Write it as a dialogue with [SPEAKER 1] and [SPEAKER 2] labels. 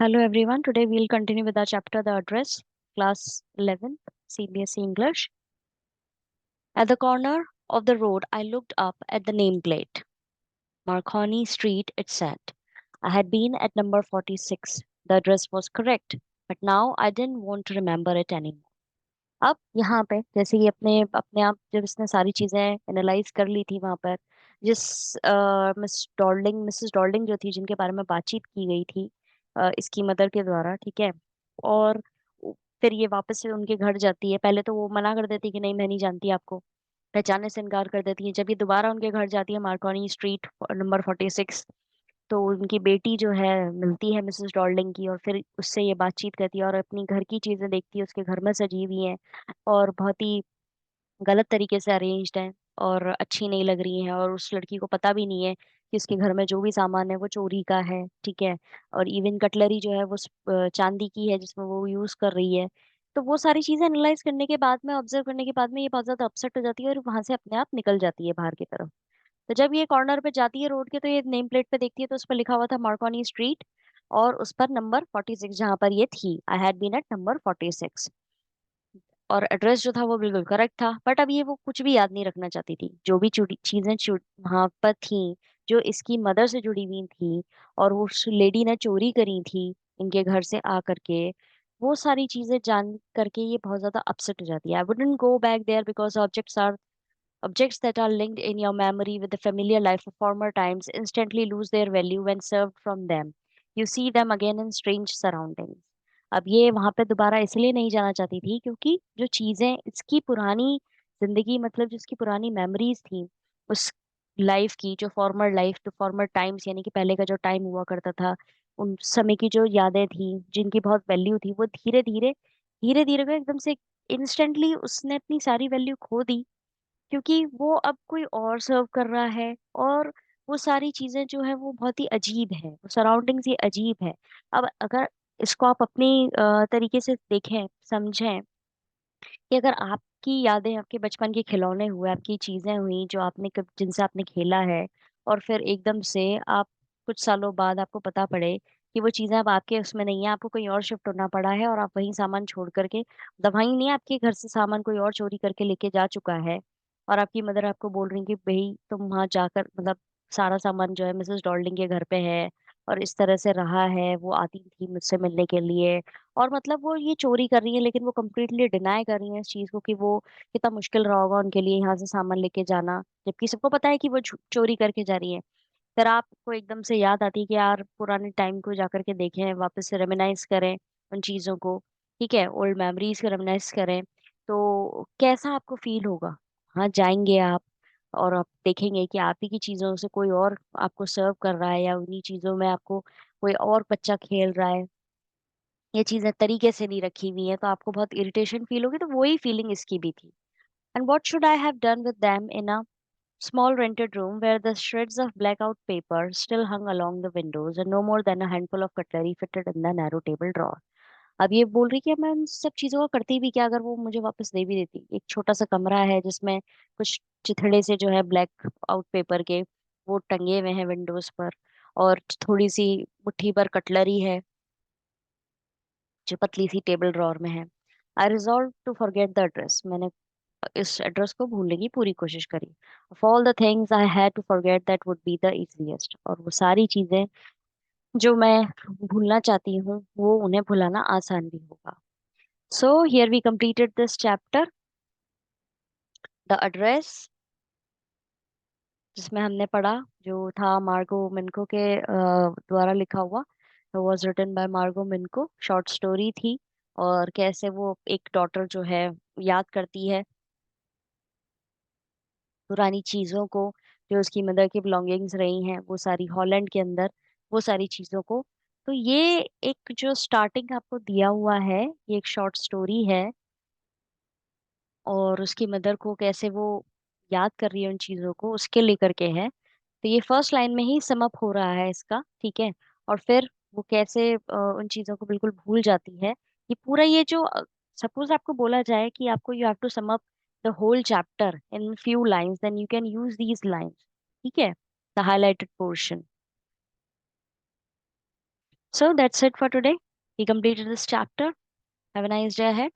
[SPEAKER 1] Hello everyone. Today we'll continue with our chapter The Address, class 11, CBSE English. At the corner of the road, I looked up at the nameplate. Marconi Street, it said. I had been at number 46. The address was correct, but now I didn't want to remember it anymore. अब यहाँ पे जैसे कि अपने अपने आप जब इसने सारी चीजें एनालाइज कर ली थी वहां पर जिस मिसेस डॉल्डिंग जो थी जिनके बारे में बातचीत की गई थी इसकी मदर के द्वारा, ठीक है। और फिर ये वापस से उनके घर जाती है। पहले तो वो मना कर देती है कि नहीं, मैं नहीं जानती आपको, पहचानने से इनकार कर देती है। जब ये दोबारा उनके घर जाती है, मार्कोनी स्ट्रीट नंबर 46, तो उनकी बेटी जो है मिलती है मिसेस डॉल्डिंग की, और फिर उससे ये बातचीत करती है और अपनी घर की चीजें देखती है, उसके घर में सजी हुई हैं और बहुत ही गलत तरीके से अरेंज्ड है और अच्छी नहीं लग रही है। और उस लड़की को पता भी नहीं है कि उसके घर में जो भी सामान है वो चोरी का है, ठीक है। और इवन कटलरी जो है वो चांदी की है जिसमें वो यूज कर रही है। तो वो सारी चीजें एनालाइज करने के बाद में, ऑब्जर्व करने के बाद में, ये बहुत ज्यादा अपसेट हो जाती है और वहां से अपने आप निकल जाती है बाहर की तरफ। तो जब ये कॉर्नर पे जाती है रोड के, तो ये नेम प्लेट पे देखती है, तो उस पर लिखा हुआ था मार्कोनी स्ट्रीट, और उस पर नंबर 46 जहां पर ये थी। I had been at number 46, और एड्रेस जो था वो बिल्कुल करेक्ट था। बट अब ये वो कुछ भी याद नहीं रखना चाहती थी। जो भी चीजें वहां पर थी, जो इसकी मदर से जुड़ी हुई थी, और वो उस लेडी ने चोरी करी थी इनके घर से आ करके, वो सारी चीजें जान करके ये बहुत ज्यादा अपसेट हो जाती है। I wouldn't go back there because objects that are linked in your memory with the familiar life of former times instantly lose their value when served from them. You see them again in strange surroundings. अब ये वहां पे दोबारा इसलिए नहीं जाना चाहती थी क्योंकि जो चीजें इसकी पुरानी जिंदगी, मतलब जिसकी पुरानी मेमोरीज थी उस लाइफ की, जो फॉर्मर लाइफ, जो फॉर्मर टाइम्स, यानी कि पहले का जो टाइम हुआ करता था, उन समय की जो यादें थी जिनकी बहुत वैल्यू थी, वो धीरे धीरे एकदम से इंस्टेंटली उसने अपनी सारी वैल्यू खो दी, क्योंकि वो अब कोई और सर्व कर रहा है। और वो सारी चीजें जो है वो बहुत ही अजीब है, वो सराउंडिंग्स ही अजीब है। अब अगर इसको आप अपनी तरीके से देखें, समझें, कि अगर आपकी यादें, आपके बचपन के खिलौने हुए, आपकी चीजें हुई जो आपने जिनसे आपने खेला है, और फिर एकदम से आप कुछ सालों बाद आपको पता पड़े कि वो चीजें अब आपके उसमें नहीं है, आपको कहीं और शिफ्ट होना पड़ा है, और आप वहीं सामान छोड़ करके, दवाई नहीं, आपके घर से सामान कोई और चोरी करके लेके जा चुका है, और आपकी मदर आपको बोल रही कि भाई तुम वहां जाकर, मतलब सारा सामान जो है मिसेस डॉल्डिंग के घर पे है, और इस तरह से रहा है, वो आती थी मुझसे मिलने के लिए, और मतलब वो ये चोरी कर रही है, लेकिन वो कम्प्लीटली डिनाई कर रही है इस चीज को कि वो कितना मुश्किल रहा होगा उनके लिए यहाँ से सामान लेके जाना, जबकि सबको पता है कि वो चोरी करके जा रही है। फिर आपको एकदम से याद आती है कि यार पुराने टाइम को जाकर के देखें, वापस से रेमिनाइज करें उन चीजों को, ठीक है, ओल्ड मेमोरीज को रेमिनाइज करें, तो कैसा आपको फील होगा। हाँ, जाएंगे आप और आप देखेंगे कि आप ही की चीजों से कोई और आपको सर्व कर रहा है, या उन्हीं चीजों में आपको कोई और बच्चा खेल रहा है, ये चीजें तरीके से नहीं रखी हुई है, तो आपको बहुत इरिटेशन फील होगी। तो वही फीलिंग इसकी भी थी। And what should I have done with them in a small rented room where the shreds of blackout paper still hung along the windows and no more than a handful of cutlery fitted in the narrow table drawer. अब ये बोल रही कि अब मैं उन सब चीजों का करती भी क्या, अगर वो मुझे वापस दे भी देती। एक छोटा सा कमरा है जिसमें कुछ चिथड़े से जो है ब्लैक आउट पेपर के वो टंगे हुए हैं विंडोज पर, और थोड़ी सी मुट्ठी भर कटलरी है जो पतली सी टेबल ड्रॉर में है। I resolve to forget the address. मैंने इस एड्रेस को भूलने की पूरी कोशिश करी। Of all the things I had to forget that would be the easiest. और वो सारी चीजें जो मैं भूलना चाहती हूँ वो उन्हें भुलाना आसान भी होगा। So here we completed this chapter, the address, जिसमें हमने पढ़ा जो था मार्गो मिन्को के द्वारा लिखा हुआ, वॉज रिटन बाय मार्गो मिन्को, शॉर्ट स्टोरी थी। और कैसे वो एक डॉटर जो है याद करती है पुरानी चीजों को, जो उसकी मदर की बिलोंगिंग्स रही हैं वो सारी हॉलैंड के अंदर, वो सारी चीजों को। तो ये एक जो स्टार्टिंग आपको दिया हुआ है, ये एक शॉर्ट स्टोरी है, और उसकी मदर को कैसे वो याद कर रही है उन चीजों को, उसके लेकर के है। तो ये फर्स्ट लाइन में ही सम अप हो रहा है इसका, ठीक है। और फिर वो कैसे उन चीजों को बिल्कुल भूल जाती है। ये पूरा ये जो, सपोज आपको बोला जाए कि आपको you have to sum up the whole chapter in few lines, then you can use these lines, ठीक है, the highlighted portion. So that's it for today. We completed this chapter. Have a nice day ahead.